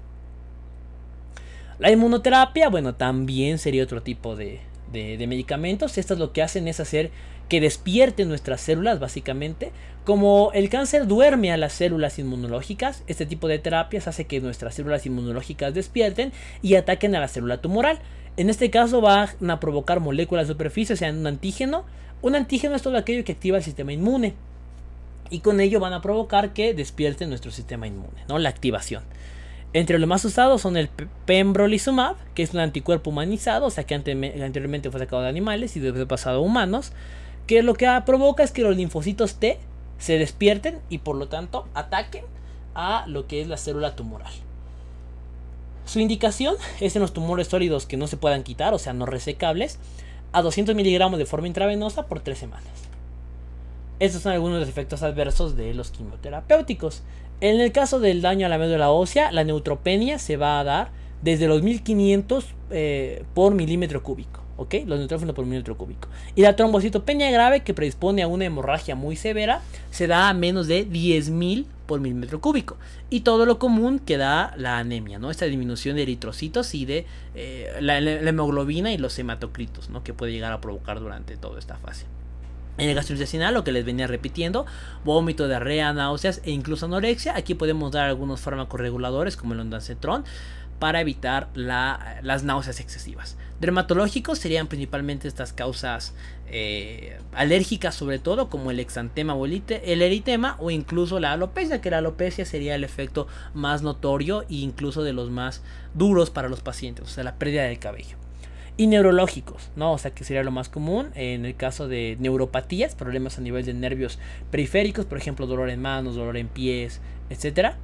La inmunoterapia, bueno, también sería otro tipo de medicamentos. Estas lo que hacen es hacer que despierten nuestras células, básicamente. Como el cáncer duerme a las células inmunológicas, este tipo de terapias hace que nuestras células inmunológicas despierten y ataquen a la célula tumoral. En este caso van a provocar moléculas de superficie, o sea, un antígeno. Un antígeno es todo aquello que activa el sistema inmune, y con ello van a provocar que despierte nuestro sistema inmune, ¿no? La activación. Entre los más usados son el pembrolizumab, que es un anticuerpo humanizado, o sea que anteriormente fue sacado de animales y después pasado a humanos, que lo que provoca es que los linfocitos T se despierten y por lo tanto ataquen a lo que es la célula tumoral. Su indicación es en los tumores sólidos que no se puedan quitar, o sea, no resecables, a 200 miligramos de forma intravenosa por 3 semanas. Estos son algunos de los efectos adversos de los quimioterapéuticos. En el caso del daño a la médula ósea, la neutropenia se va a dar desde los 1500 por milímetro cúbico, ¿ok? Los neutrófilos por milímetro cúbico. Y la trombocitopenia grave, que predispone a una hemorragia muy severa, se da a menos de 10.000 por milímetro cúbico. Y todo lo común que da la anemia, ¿no? Esta disminución de eritrocitos y de la hemoglobina y los hematocritos, ¿no? Que puede llegar a provocar durante toda esta fase. En el gastrointestinal, lo que les venía repitiendo, vómito, diarrea, náuseas e incluso anorexia. Aquí podemos dar algunos fármacos reguladores como el ondansetron para evitar las náuseas excesivas. Dermatológicos serían principalmente estas causas alérgicas, sobre todo como el exantema o el eritema, o incluso la alopecia, que la alopecia sería el efecto más notorio e incluso de los más duros para los pacientes, o sea, la pérdida del cabello. Y neurológicos, ¿no? O sea, que sería lo más común en el caso de neuropatías, problemas a nivel de nervios periféricos, por ejemplo, dolor en manos, dolor en pies, etcétera.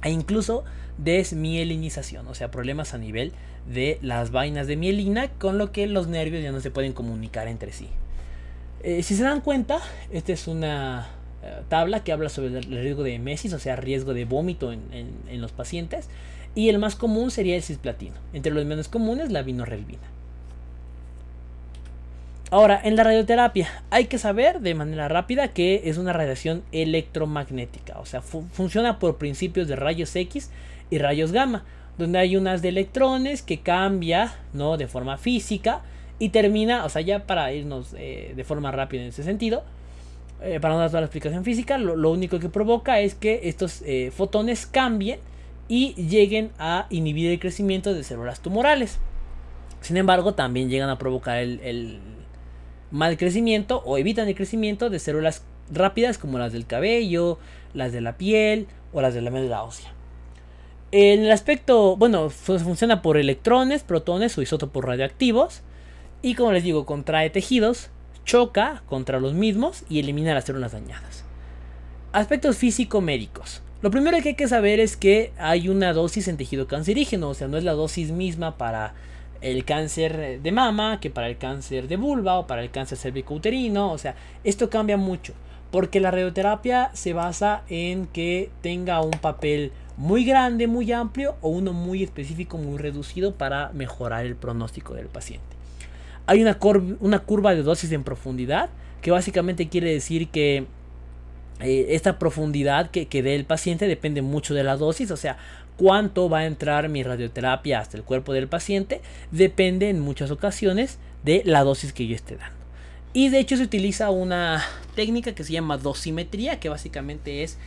E incluso desmielinización, o sea, problemas a nivel de las vainas de mielina, con lo que los nervios ya no se pueden comunicar entre sí. Si se dan cuenta, esta es una tabla que habla sobre el riesgo de emesis, o sea, riesgo de vómito en los pacientes. Y el más común sería el cisplatino. Entre los menos comunes, la vinorelbina. Ahora, en la radioterapia hay que saber de manera rápida que es una radiación electromagnética. O sea, funciona por principios de rayos X y rayos gamma, donde hay unas de electrones que cambia, ¿no?, de forma física y termina, o sea, ya para irnos de forma rápida en ese sentido, para no dar toda la explicación física, lo único que provoca es que estos fotones cambien y lleguen a inhibir el crecimiento de células tumorales. Sin embargo, también llegan a provocar el mal crecimiento o evitan el crecimiento de células rápidas como las del cabello, las de la piel o las de la médula ósea. En el aspecto, bueno, funciona por electrones, protones o isótopos radioactivos y, como les digo, contrae tejidos, choca contra los mismos y elimina las células dañadas. Aspectos físico-médicos. Lo primero que hay que saber es que hay una dosis en tejido cancerígeno, o sea, no es la dosis misma para el cáncer de mama que para el cáncer de vulva o para el cáncer cervicouterino. O sea, esto cambia mucho porque la radioterapia se basa en que tenga un papel muy grande, muy amplio o uno muy específico, muy reducido para mejorar el pronóstico del paciente. Hay una curva de dosis en profundidad que básicamente quiere decir que esta profundidad que dé el paciente depende mucho de la dosis, o sea, cuánto va a entrar mi radioterapia hasta el cuerpo del paciente depende en muchas ocasiones de la dosis que yo esté dando. Y de hecho se utiliza una técnica que se llama dosimetría, que básicamente es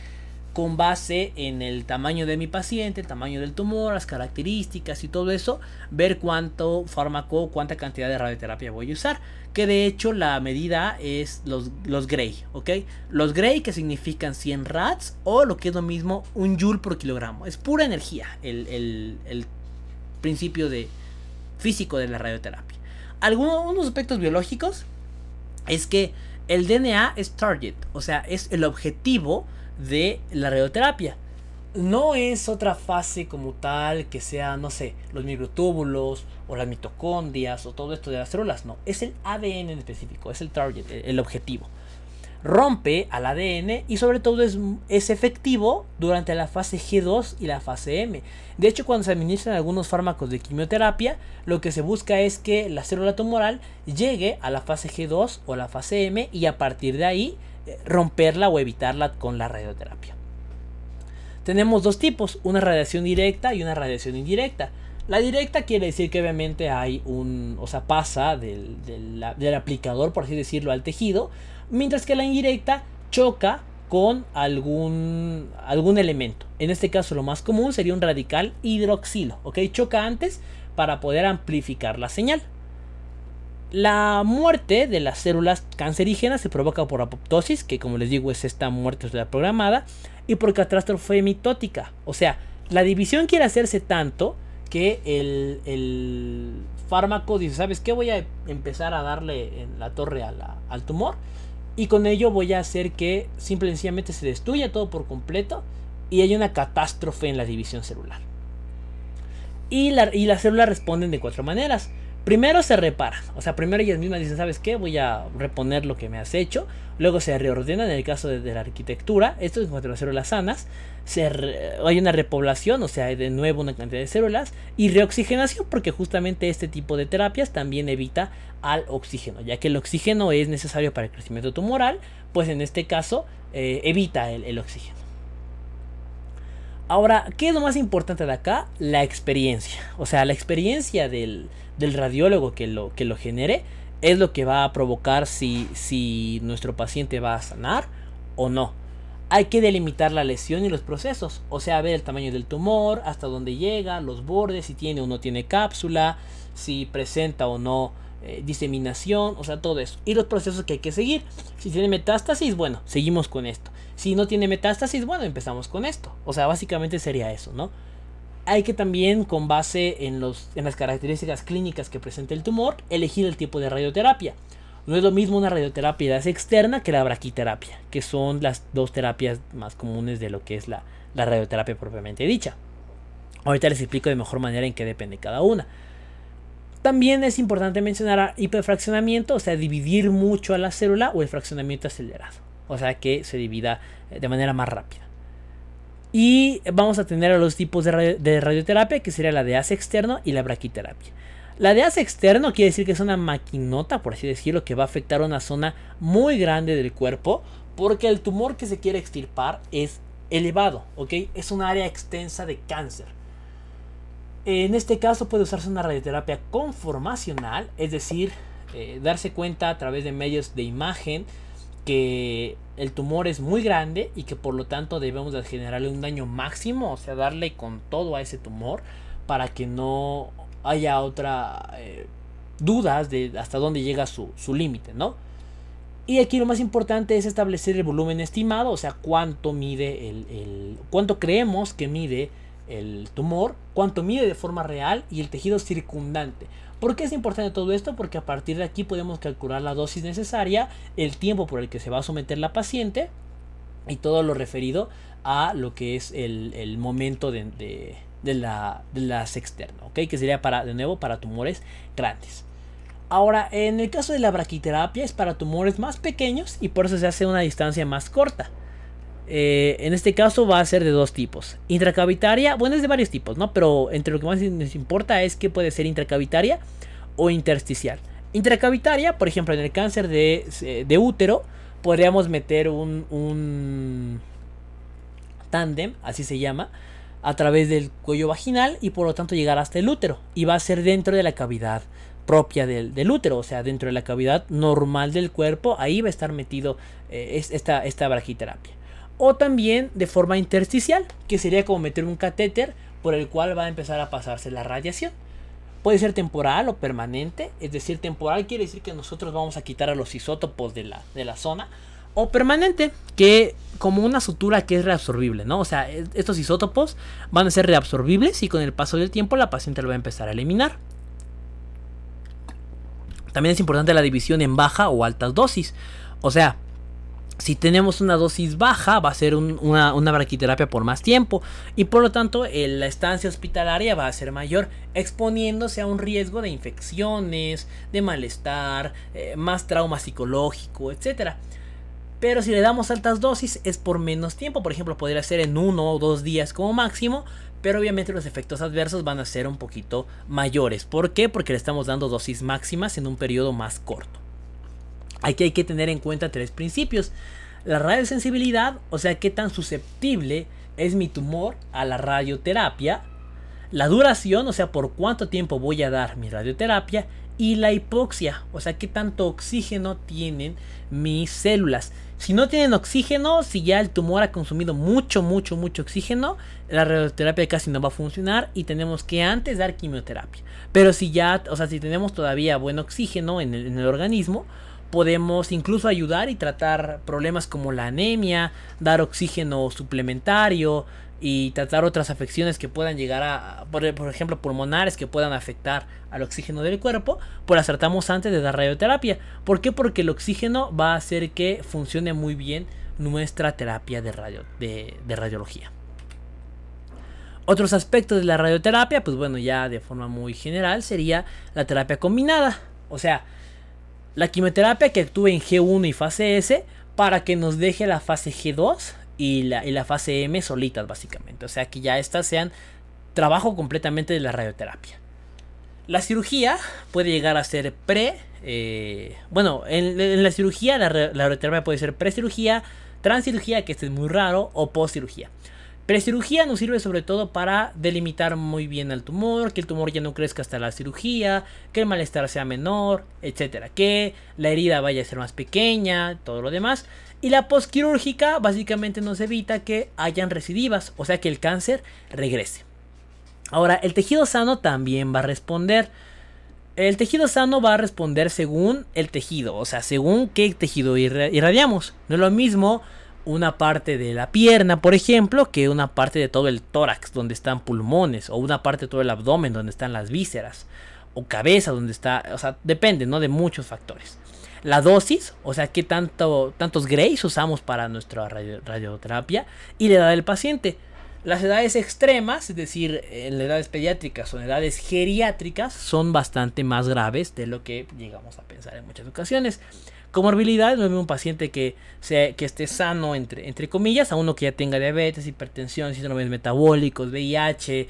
con base en el tamaño de mi paciente, el tamaño del tumor, las características y todo eso, ver cuánto fármaco, cuánta cantidad de radioterapia voy a usar. Que de hecho la medida es los Gray, ¿ok? Los Gray, que significan 100 rads, o lo que es lo mismo, 1 joule por kilogramo. Es pura energía el principio físico de la radioterapia. Algunos aspectos biológicos es que el DNA es target, o sea, es el objetivo de la radioterapia. No es otra fase como tal que sea, no sé, los microtúbulos o las mitocondrias o todo esto de las células. No, es el ADN en específico, es el target, el objetivo. Rompe al ADN y sobre todo es efectivo durante la fase G2 y la fase M. De hecho, cuando se administran algunos fármacos de quimioterapia, lo que se busca es que la célula tumoral llegue a la fase G2 o la fase M y a partir de ahí romperla o evitarla con la radioterapia. Tenemos dos tipos, una radiación directa y una radiación indirecta. La directa quiere decir que obviamente hay pasa del aplicador, por así decirlo, al tejido, mientras que la indirecta choca con algún elemento. En este caso lo más común sería un radical hidroxilo, ¿ok? Choca antes para poder amplificar la señal. La muerte de las células cancerígenas se provoca por apoptosis, que como les digo es esta muerte programada, y por catástrofe mitótica. O sea, la división quiere hacerse tanto que el fármaco dice, ¿sabes qué? Voy a empezar a darle en la torre al tumor y con ello voy a hacer que simple y sencillamente se destruya todo por completo y hay una catástrofe en la división celular. Y las células responden de 4 maneras. Primero se reparan, o sea, primero ellas mismas dicen, ¿sabes qué? Voy a reponer lo que me has hecho. Luego se reordenan en el caso de la arquitectura. Esto es cuando las células sanas. Hay una repoblación, o sea, de nuevo una cantidad de células. Y reoxigenación, porque justamente este tipo de terapias también evita al oxígeno. Ya que el oxígeno es necesario para el crecimiento tumoral, pues en este caso evita el oxígeno. Ahora, ¿qué es lo más importante de acá? La experiencia. O sea, la experiencia del radiólogo que lo genere es lo que va a provocar si nuestro paciente va a sanar o no. hay que delimitar la lesión y los procesos, o sea, ver el tamaño del tumor, hasta dónde llega, los bordes, si tiene o no tiene cápsula, si presenta o no diseminación, o sea, todo eso. Y los procesos que hay que seguir. Si tiene metástasis, bueno, seguimos con esto. Si no tiene metástasis, bueno, empezamos con esto. O sea, básicamente sería eso, ¿no? Hay que también, con base en las características clínicas que presenta el tumor, elegir el tipo de radioterapia. No es lo mismo una radioterapia externa que la braquiterapia, que son las dos terapias más comunes de lo que es la radioterapia propiamente dicha. Ahorita les explico de mejor manera en qué depende cada una. También es importante mencionar hiperfraccionamiento, o sea, dividir mucho a la célula, o el fraccionamiento acelerado, o sea, que se divida de manera más rápida. Y vamos a tener a los tipos de radioterapia, que sería la de haz externo y la braquiterapia. La de haz externo quiere decir que es una maquinota, por así decirlo, que va a afectar una zona muy grande del cuerpo, porque el tumor que se quiere extirpar es elevado, ¿ok? Es un área extensa de cáncer. En este caso puede usarse una radioterapia conformacional, es decir, darse cuenta a través de medios de imagen que el tumor es muy grande y que por lo tanto debemos de generarle un daño máximo, o sea, darle con todo a ese tumor para que no haya otra dudas de hasta dónde llega su límite, ¿no? Y aquí lo más importante es establecer el volumen estimado, o sea, cuánto mide cuánto creemos que mide el tumor, cuánto mide de forma real y el tejido circundante. ¿Por qué es importante todo esto? Porque a partir de aquí podemos calcular la dosis necesaria, el tiempo por el que se va a someter la paciente y todo lo referido a lo que es el momento de las externo, ¿ok? Que sería de nuevo para tumores grandes. Ahora, en el caso de la braquiterapia es para tumores más pequeños y por eso se hace una distancia más corta. En este caso va a ser de dos tipos. Intracavitaria, bueno, es de varios tipos, ¿no? Pero entre lo que más nos importa es que puede ser intracavitaria o intersticial. Intracavitaria, por ejemplo, en el cáncer de útero, podríamos meter un tándem, así se llama, a través del cuello vaginal y por lo tanto llegar hasta el útero. Y va a ser dentro de la cavidad propia del útero, o sea, dentro de la cavidad normal del cuerpo, ahí va a estar metido esta braquiterapia. O también de forma intersticial, que sería como meter un catéter por el cual va a empezar a pasarse la radiación. Puede ser temporal o permanente, es decir, temporal quiere decir que nosotros vamos a quitar a los isótopos de la zona, o permanente, que como una sutura que es reabsorbible, ¿no? O sea, estos isótopos van a ser reabsorbibles y con el paso del tiempo la paciente lo va a empezar a eliminar. También es importante la división en baja o altas dosis, o sea, si tenemos una dosis baja va a ser una braquiterapia por más tiempo y por lo tanto la estancia hospitalaria va a ser mayor, exponiéndose a un riesgo de infecciones, de malestar, más trauma psicológico, etc. Pero si le damos altas dosis es por menos tiempo, por ejemplo podría ser en 1 o 2 días como máximo, pero obviamente los efectos adversos van a ser un poquito mayores. ¿Por qué? Porque le estamos dando dosis máximas en un periodo más corto. Aquí hay que tener en cuenta 3 principios. La radiosensibilidad, o sea, qué tan susceptible es mi tumor a la radioterapia. La duración, o sea, por cuánto tiempo voy a dar mi radioterapia. Y la hipoxia, o sea, qué tanto oxígeno tienen mis células. Si no tienen oxígeno, si ya el tumor ha consumido mucho oxígeno, la radioterapia casi no va a funcionar y tenemos que antes dar quimioterapia. Pero si ya, o sea, si tenemos todavía buen oxígeno en el organismo, podemos incluso ayudar y tratar problemas como la anemia, dar oxígeno suplementario y tratar otras afecciones que puedan llegar por ejemplo, pulmonares que puedan afectar al oxígeno del cuerpo, pues las tratamos antes de dar radioterapia. ¿Por qué? Porque el oxígeno va a hacer que funcione muy bien nuestra terapia de radiología. Otros aspectos de la radioterapia, pues bueno, ya de forma muy general, sería la terapia combinada. O sea, la quimioterapia que actúe en G1 y fase S para que nos deje la fase G2 y la fase M solitas básicamente. O sea que ya estas sean trabajo completamente de la radioterapia. La cirugía puede llegar a ser en la cirugía la radioterapia puede ser precirugía, transcirugía, que este es muy raro, o postcirugía. Precirugía nos sirve sobre todo para delimitar muy bien al tumor, que el tumor ya no crezca hasta la cirugía, que el malestar sea menor, etcétera, que la herida vaya a ser más pequeña, todo lo demás. Y la postquirúrgica básicamente nos evita que hayan recidivas, o sea que el cáncer regrese. Ahora, el tejido sano también va a responder. El tejido sano va a responder según el tejido, o sea, según qué tejido irradiamos. No es lo mismo una parte de la pierna, por ejemplo, que una parte de todo el tórax, donde están pulmones, o una parte de todo el abdomen, donde están las vísceras, o cabeza, donde está, o sea, depende, ¿no? De muchos factores. La dosis, o sea, qué tantos grays usamos para nuestra radioterapia, y la edad del paciente. Las edades extremas, es decir, en las edades pediátricas o en edades geriátricas, son bastante más graves de lo que llegamos a pensar en muchas ocasiones. Comorbilidad, no es un paciente que esté sano, entre comillas, a uno que ya tenga diabetes, hipertensión, síndromes metabólicos, VIH,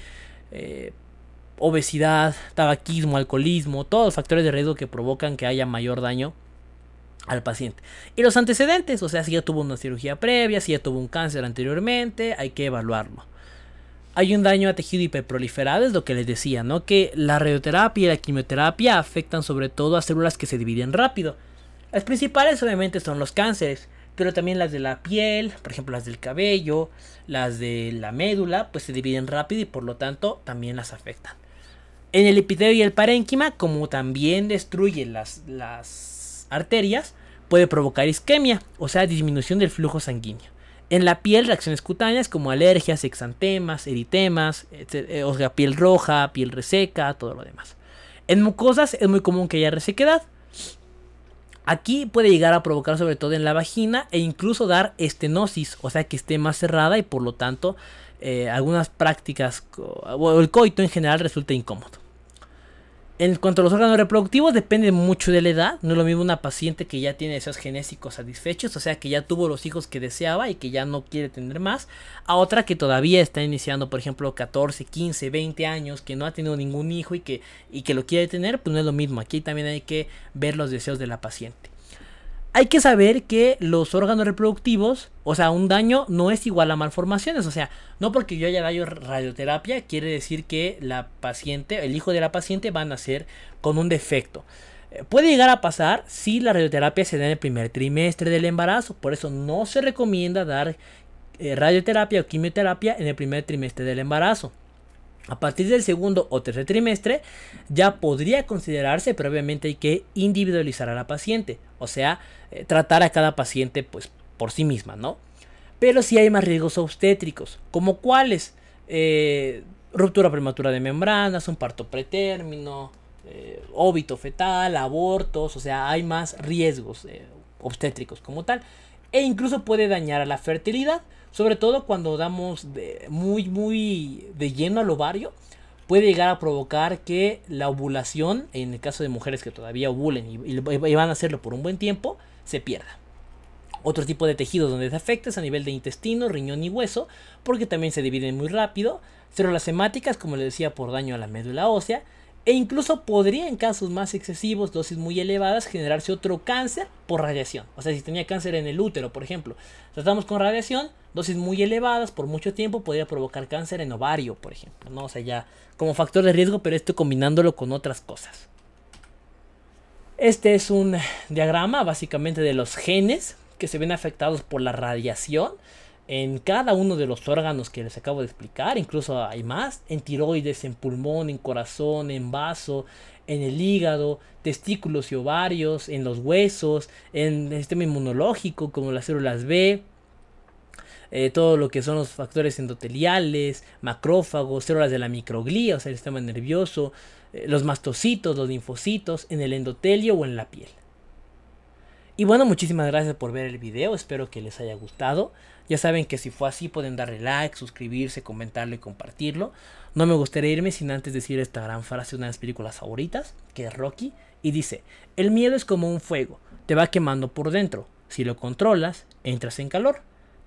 obesidad, tabaquismo, alcoholismo, todos los factores de riesgo que provocan que haya mayor daño al paciente. Y los antecedentes, o sea, si ya tuvo una cirugía previa, si ya tuvo un cáncer anteriormente, hay que evaluarlo. Hay un daño a tejido hiperproliferado, es lo que les decía, ¿no? Que la radioterapia y la quimioterapia afectan sobre todo a células que se dividen rápido. Las principales obviamente son los cánceres, pero también las de la piel, por ejemplo las del cabello, las de la médula, pues se dividen rápido y por lo tanto también las afectan. En el epitelio y el parénquima, como también destruyen las arterias, puede provocar isquemia, o sea, disminución del flujo sanguíneo. En la piel, reacciones cutáneas como alergias, exantemas, eritemas, o sea, piel roja, piel reseca, todo lo demás. En mucosas es muy común que haya resequedad. Aquí puede llegar a provocar sobre todo en la vagina e incluso dar estenosis, o sea que esté más cerrada y por lo tanto algunas prácticas o el coito en general resulta incómodo. En cuanto a los órganos reproductivos, depende mucho de la edad. No es lo mismo una paciente que ya tiene deseos genésicos satisfechos, o sea que ya tuvo los hijos que deseaba y que ya no quiere tener más, a otra que todavía está iniciando, por ejemplo, 14, 15, 20 años, que no ha tenido ningún hijo y que lo quiere tener, pues no es lo mismo. Aquí también hay que ver los deseos de la paciente. Hay que saber que los órganos reproductivos, o sea, un daño no es igual a malformaciones. O sea, no porque yo haya dado radioterapia quiere decir que la paciente, el hijo de la paciente va a nacer con un defecto. Puede llegar a pasar si la radioterapia se da en el primer trimestre del embarazo. Por eso no se recomienda dar radioterapia o quimioterapia en el primer trimestre del embarazo. A partir del segundo o tercer trimestre ya podría considerarse, pero obviamente hay que individualizar a la paciente. O sea, tratar a cada paciente pues por sí misma, ¿no? Pero sí hay más riesgos obstétricos, como cuáles, ruptura prematura de membranas, un parto pretérmino, óbito fetal, abortos, o sea, hay más riesgos obstétricos como tal. E incluso puede dañar a la fertilidad, sobre todo cuando damos muy de lleno al ovario. Puede llegar a provocar que la ovulación, en el caso de mujeres que todavía ovulen y van a hacerlo por un buen tiempo, se pierda. Otro tipo de tejidos donde se afecta es a nivel de intestino, riñón y hueso, porque también se dividen muy rápido. Células hemáticas, como les decía, por daño a la médula ósea. E incluso podría, en casos más excesivos, dosis muy elevadas, generarse otro cáncer por radiación. O sea, si tenía cáncer en el útero, por ejemplo, tratamos con radiación, dosis muy elevadas por mucho tiempo, podría provocar cáncer en ovario, por ejemplo, ¿no? O sea, ya como factor de riesgo, pero esto combinándolo con otras cosas. Este es un diagrama básicamente de los genes que se ven afectados por la radiación en cada uno de los órganos que les acabo de explicar. Incluso hay más, en tiroides, en pulmón, en corazón, en vaso, en el hígado, testículos y ovarios, en los huesos, en el sistema inmunológico como las células B, todo lo que son los factores endoteliales, macrófagos, células de la microglía, o sea el sistema nervioso, los mastocitos, los linfocitos, en el endotelio o en la piel. Y bueno, muchísimas gracias por ver el video, espero que les haya gustado. Ya saben que si fue así pueden darle like, suscribirse, comentarlo y compartirlo. No me gustaría irme sin antes decir esta gran frase de una de mis películas favoritas, que es Rocky, y dice: el miedo es como un fuego, te va quemando por dentro. Si lo controlas, entras en calor,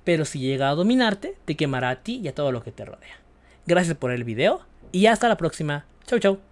pero si llega a dominarte, te quemará a ti y a todo lo que te rodea. Gracias por el video y hasta la próxima. Chau chau.